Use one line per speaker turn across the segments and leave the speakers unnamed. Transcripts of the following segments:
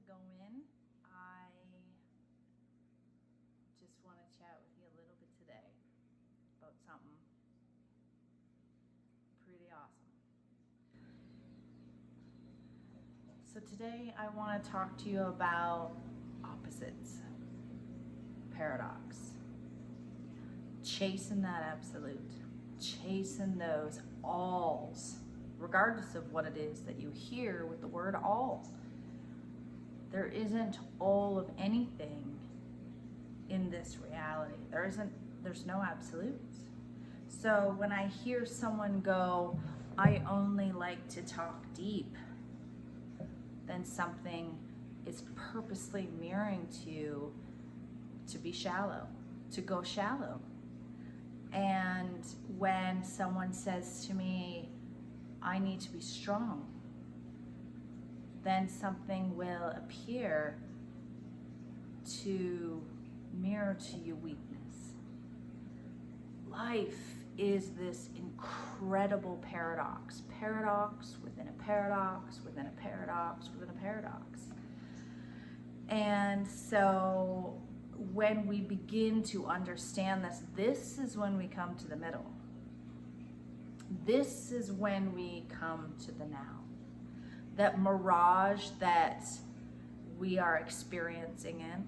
go in, I just want to chat with you a little bit today about something pretty awesome. So today I want to talk to you about opposites, paradox, chasing that absolute, chasing those alls, regardless of what it is that you hear with the word all. There isn't all of anything in this reality. There's no absolutes. So when I hear someone go, I only like to talk deep, then something is purposely mirroring to you to be shallow, to go shallow. And when someone says to me, I need to be strong, then something will appear to mirror to you weakness. Life is this incredible paradox within a paradox, within a paradox, within a paradox. And so when we begin to understand this is when we come to the middle. This is when we come to the now. That mirage that we are experiencing in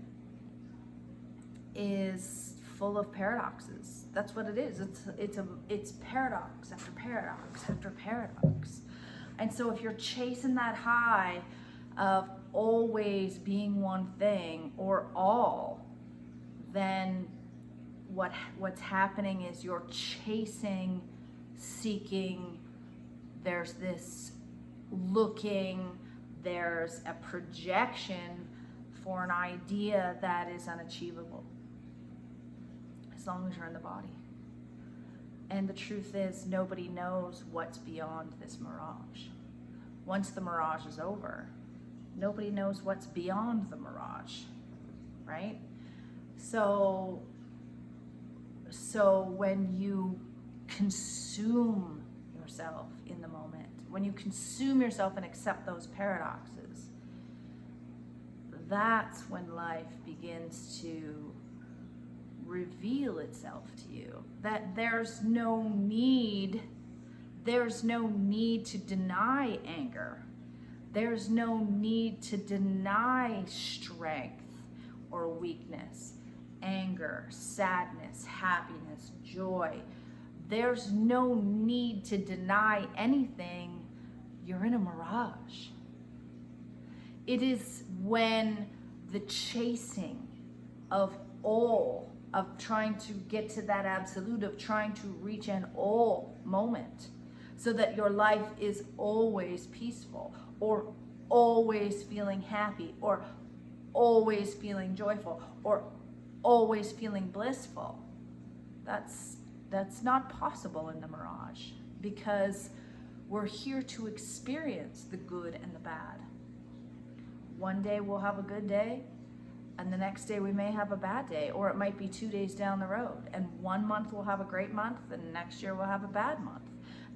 is full of paradoxes. That's what it is. It's paradox after paradox after paradox. And so if you're chasing that high of always being one thing or all, then what's happening is you're chasing, seeking, there's this looking, there's a projection for an idea that is unachievable as long as you're in the body. And the truth is, nobody knows what's beyond this mirage. Once the mirage is over, nobody knows what's beyond the mirage, right? So when you consume yourself in the moment, when you consume yourself and accept those paradoxes, that's when life begins to reveal itself to you. That there's no need to deny anger. There's no need to deny strength or weakness, anger, sadness, happiness, joy. There's no need to deny anything. You're in a mirage. It is when the chasing of all, of trying to get to that absolute, of trying to reach an all moment, so that your life is always peaceful, or always feeling happy, or always feeling joyful, or always feeling blissful. That's not possible in the mirage, because we're here to experience the good and the bad. One day we'll have a good day, and the next day we may have a bad day, or it might be 2 days down the road. And 1 month we'll have a great month, and next year we'll have a bad month.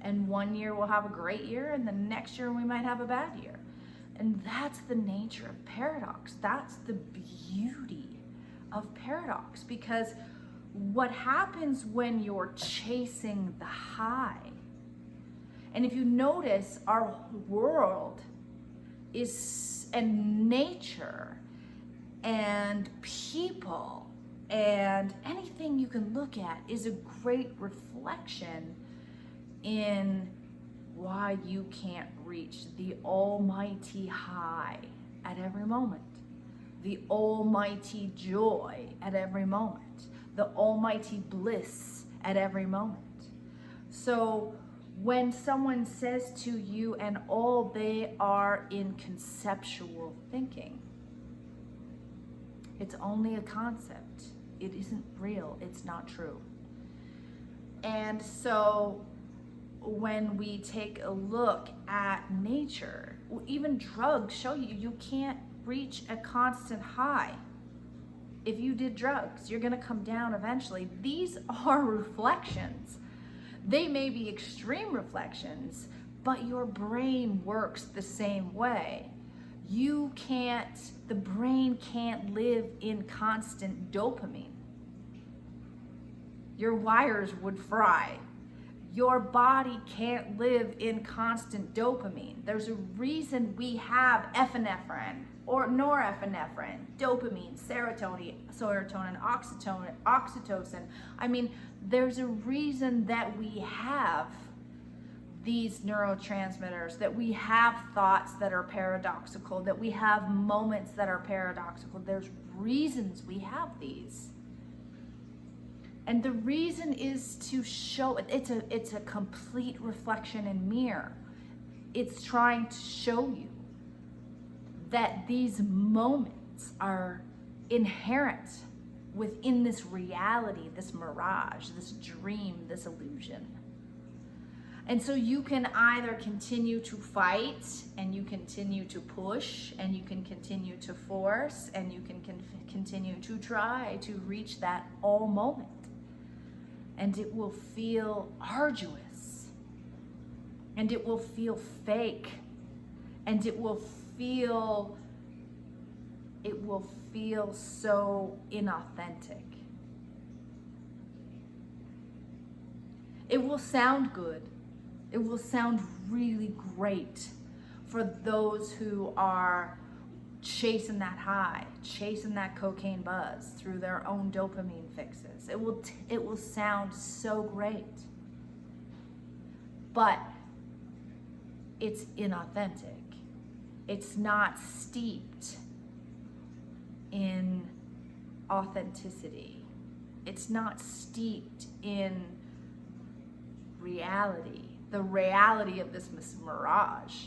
And 1 year we'll have a great year, and the next year we might have a bad year. And that's the nature of paradox. That's the beauty of paradox, because what happens when you're chasing the high, and if you notice, our world is, and nature and people and anything you can look at is a great reflection in why you can't reach the almighty high at every moment, the almighty joy at every moment, the almighty bliss at every moment. So when someone says to you and all, they are in conceptual thinking. It's only a concept. It isn't real. It's not true. And so when we take a look at nature, even drugs show you can't reach a constant high. If you did drugs, you're going to come down eventually. These are reflections. They may be extreme reflections, but your brain works the same way. The brain can't live in constant dopamine. Your wires would fry. Your body can't live in constant dopamine. There's a reason we have epinephrine or norepinephrine, dopamine, serotonin, oxytocin. I mean, there's a reason that we have these neurotransmitters, that we have thoughts that are paradoxical, that we have moments that are paradoxical. There's reasons we have these. And the reason is to show, it's a complete reflection and mirror. It's trying to show you that these moments are inherent within this reality, this mirage, this dream, this illusion. And so you can either continue to fight, and you continue to push, and you can continue to force, and you can continue to try to reach that all moment. And it will feel arduous, and it will feel fake, and it will feel so inauthentic. It will sound good. It will sound really great for those who are chasing that high, chasing that cocaine buzz through their own dopamine fixes. It will sound so great, but it's inauthentic. It's not steeped in authenticity. It's not steeped in reality. The reality of this mirage,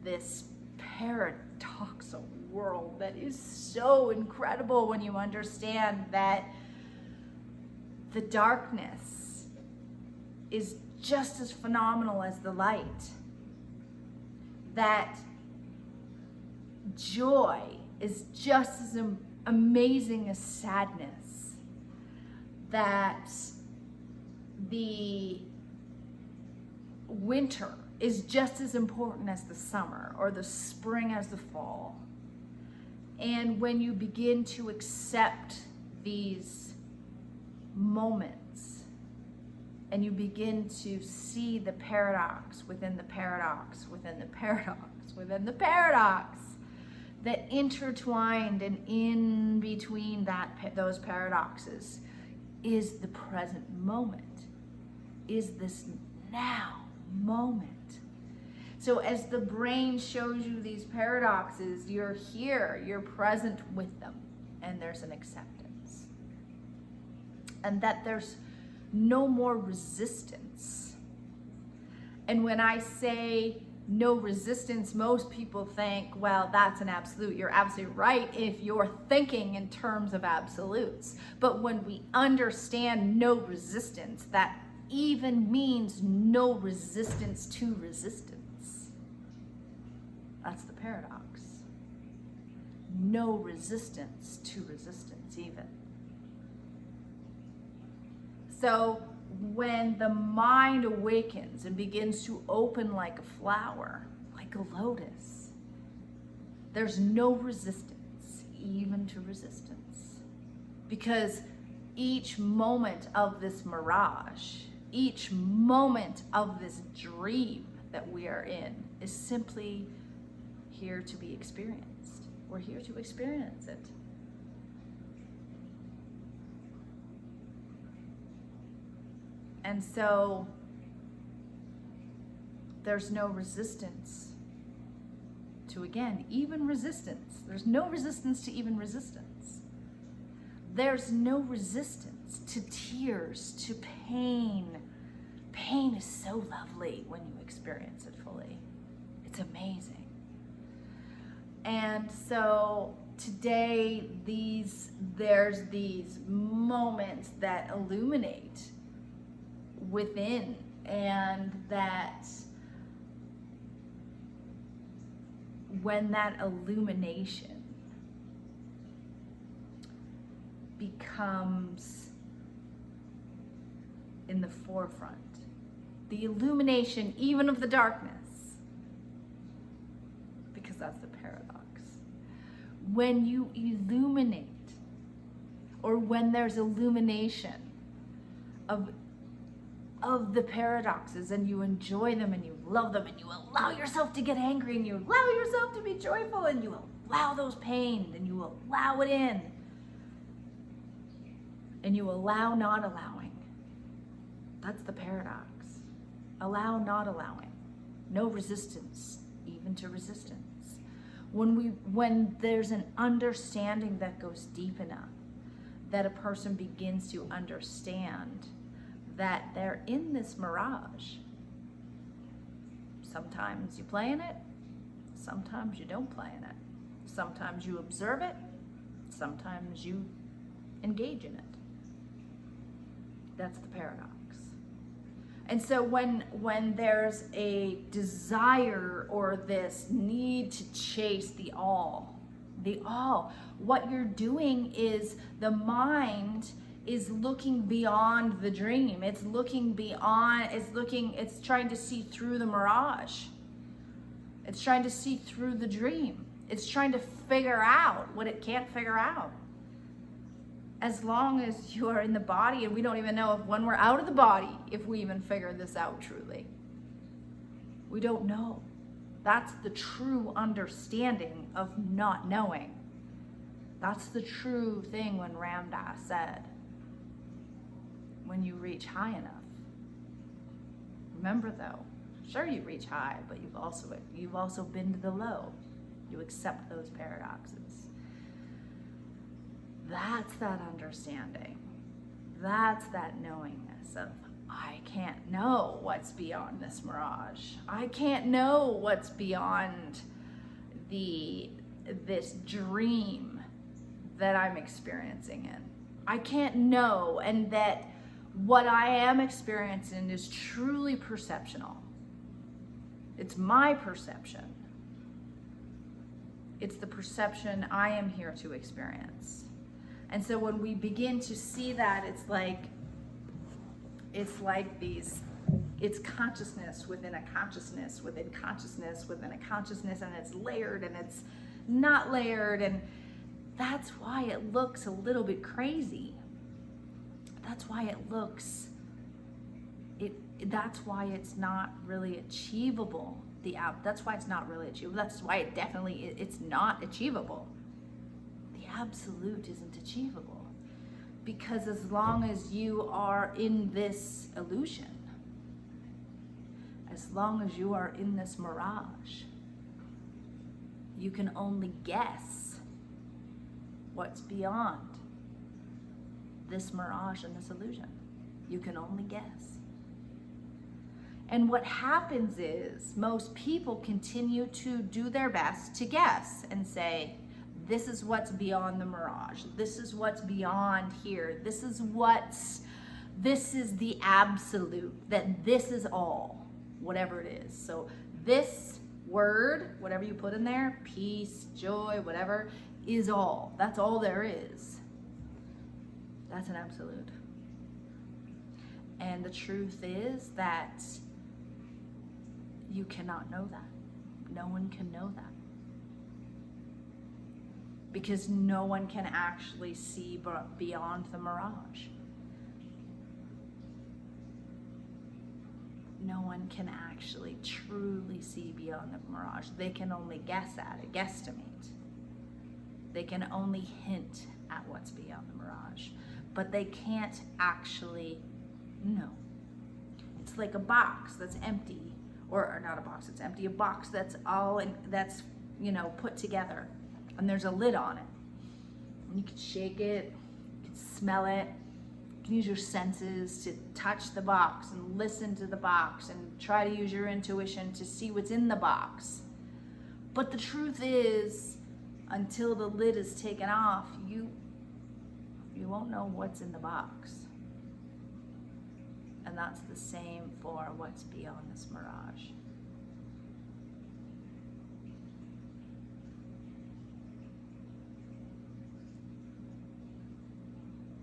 this paradoxical world that is so incredible when you understand that the darkness is just as phenomenal as the light, that joy is just as amazing as sadness, that the winter is just as important as the summer, or the spring as the fall. And when you begin to accept these moments, and you begin to see the paradox within the paradox, within the paradox, within the paradox, that intertwined and in between those paradoxes is the present moment, is this now moment. So as the brain shows you these paradoxes, you're here, you're present with them, and there's an acceptance. And that there's no more resistance. And when I say no resistance, most people think, well, that's an absolute. You're absolutely right if you're thinking in terms of absolutes. But when we understand no resistance, that even means no resistance to resistance. That's the paradox. No resistance to resistance even. So when the mind awakens and begins to open like a flower, like a lotus, there's no resistance even to resistance. Because each moment of this mirage, each moment of this dream that we are in is simply here to be experienced. We're here to experience it. And so there's no resistance to, again, even resistance. There's no resistance to even resistance. There's no resistance to tears, to pain. Pain is so lovely when you experience it fully. It's amazing. And so today, there's these moments that illuminate within, and that when that illumination becomes in the forefront, the illumination even of the darkness, because that's the paradox. When you illuminate, or when there's illumination of the paradoxes, and you enjoy them and you love them, and you allow yourself to get angry, and you allow yourself to be joyful, and you allow those pains, and you allow it in, and you allow not allowing. That's the paradox. Allow not allowing. No resistance, even to resistance. When there's an understanding that goes deep enough, that a person begins to understand that they're in this mirage. Sometimes you play in it, sometimes you don't play in it. Sometimes you observe it, sometimes you engage in it. That's the paradox. And so when there's a desire or this need to chase the all, what you're doing is the mind is looking beyond the dream. It's looking beyond, it's trying to see through the mirage. It's trying to see through the dream. It's trying to figure out what it can't figure out. As long as you are in the body, and we don't even know if when we're out of the body, if we even figure this out truly. We don't know. That's the true understanding of not knowing. That's the true thing when Ram Dass said, when you reach high enough. Remember though, sure you reach high, but you've also been to the low. You accept those paradoxes. That's that understanding. That's that knowingness of, I can't know what's beyond this mirage. I can't know what's beyond this dream that I'm experiencing in. I can't know, and that what I am experiencing is truly perceptional. It's my perception. It's the perception I am here to experience. And so when we begin to see that, it's consciousness within a consciousness within consciousness within a consciousness, and it's layered and it's not layered, and that's why it looks a little bit crazy. That's why that's why it's not really achievable. That's why it's not really achievable. That's why it's not achievable. Absolute isn't achievable, because as long as you are in this illusion, as long as you are in this mirage, you can only guess what's beyond this mirage and this illusion. You can only guess. And what happens is most people continue to do their best to guess and say, this is what's beyond the mirage. This is what's beyond here. This is the absolute, that this is all, whatever it is. So this word, whatever you put in there, peace, joy, whatever, is all. That's all there is. That's an absolute. And the truth is that you cannot know that. No one can know that. Because no one can actually see beyond the mirage. No one can actually truly see beyond the mirage. They can only guess at it, guesstimate. They can only hint at what's beyond the mirage, but they can't actually know. It's like a box that's empty, or not a box that's empty, a box that's put together. And there's a lid on it. And you can shake it, you can smell it, you can use your senses to touch the box and listen to the box and try to use your intuition to see what's in the box. But the truth is, until the lid is taken off, you won't know what's in the box. And that's the same for what's beyond this mirage.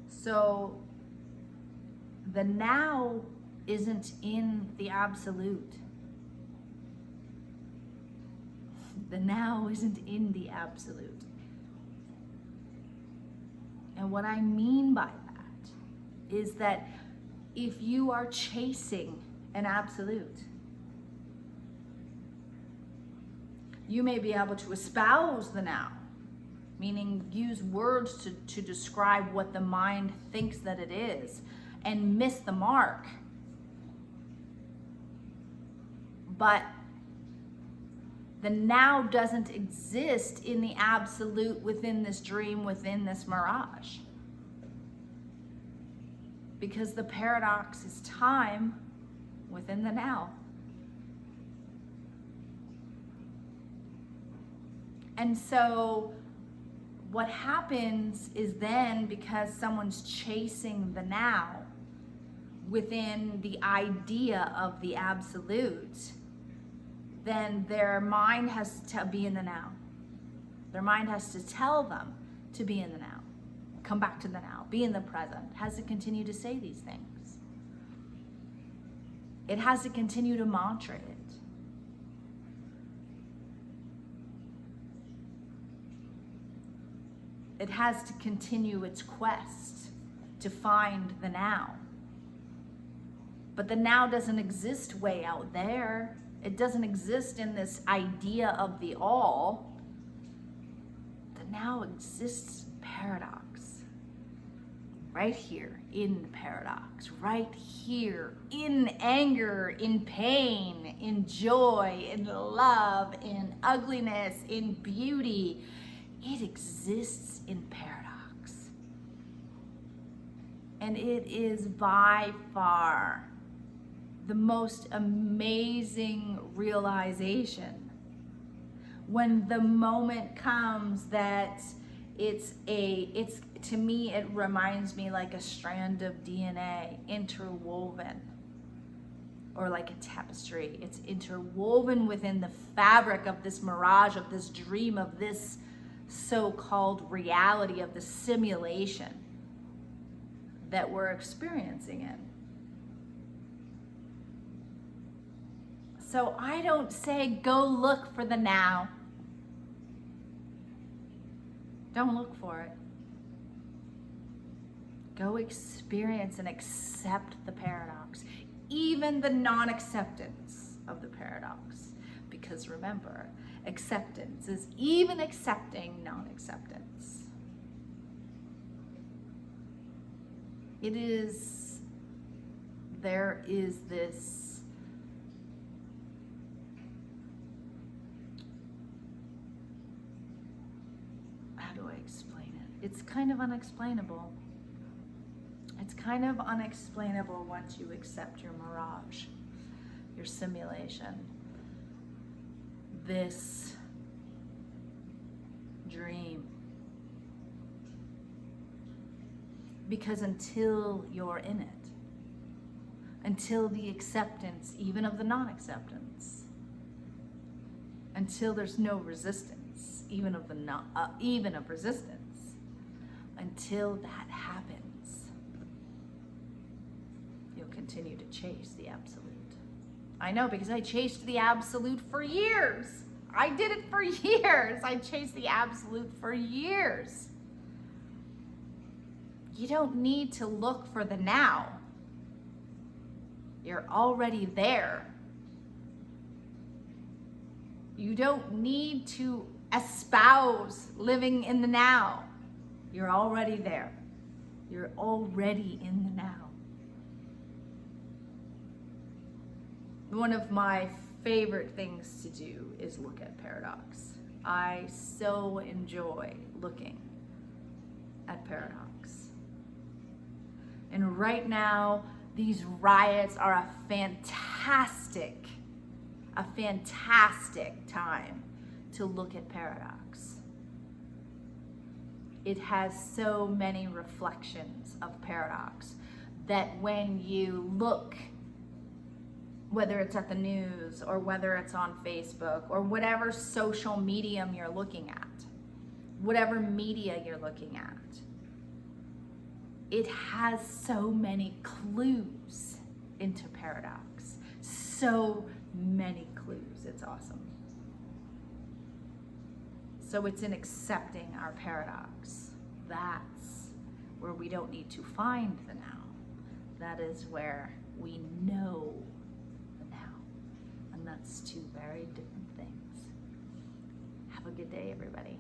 So the now isn't in the absolute. The now isn't in the absolute. And what I mean by that is that if you are chasing an absolute, you may be able to espouse the now, meaning use words to describe what the mind thinks that it is, and miss the mark. But the now doesn't exist in the absolute, within this dream, within this mirage. Because the paradox is time within the now. And so what happens is then, because someone's chasing the now within the idea of the absolute, then their mind has to be in the now. Their mind has to tell them to be in the now. Come back to the now. Be in the present. It has to continue to say these things. It has to continue to mantra it. It has to continue its quest to find the now. But the now doesn't exist way out there. It doesn't exist in this idea of the all. The now exists in paradox. Right here in paradox. Right here in anger, in pain, in joy, in love, in ugliness, in beauty. It exists in paradox. And it is by far the most amazing realization when the moment comes that to me, it reminds me like a strand of DNA interwoven, or like a tapestry. It's interwoven within the fabric of this mirage, of this dream, of this so-called reality, of the simulation that we're experiencing in. So I don't say go look for the now. Don't look for it. Go experience and accept the paradox, even the non-acceptance of the paradox. Because remember, acceptance is even accepting non-acceptance. There is this how do I explain it? It's kind of unexplainable. It's kind of unexplainable once you accept your mirage, your simulation, this dream. Because until you're in it, until the acceptance, even of the non-acceptance, until there's no resistance, even of resistance, until that happens, you'll continue to chase the absolute. I know, because I chased the absolute for years. I did it for years. I chased the absolute for years. You don't need to look for the now. You're already there. You don't need to espouse living in the now. You're already there. You're already in the now. One of my favorite things to do is look at paradox. I so enjoy looking at paradox. And right now, these riots are a fantastic time to look at paradox. It has so many reflections of paradox that when you look, whether it's at the news or whether it's on Facebook or whatever social medium you're looking at, whatever media you're looking at, it has so many clues into paradox. So many clues. It's awesome. So it's in accepting our paradox. That's where we don't need to find the now. That is where we know the now. And that's two very different things. Have a good day, everybody.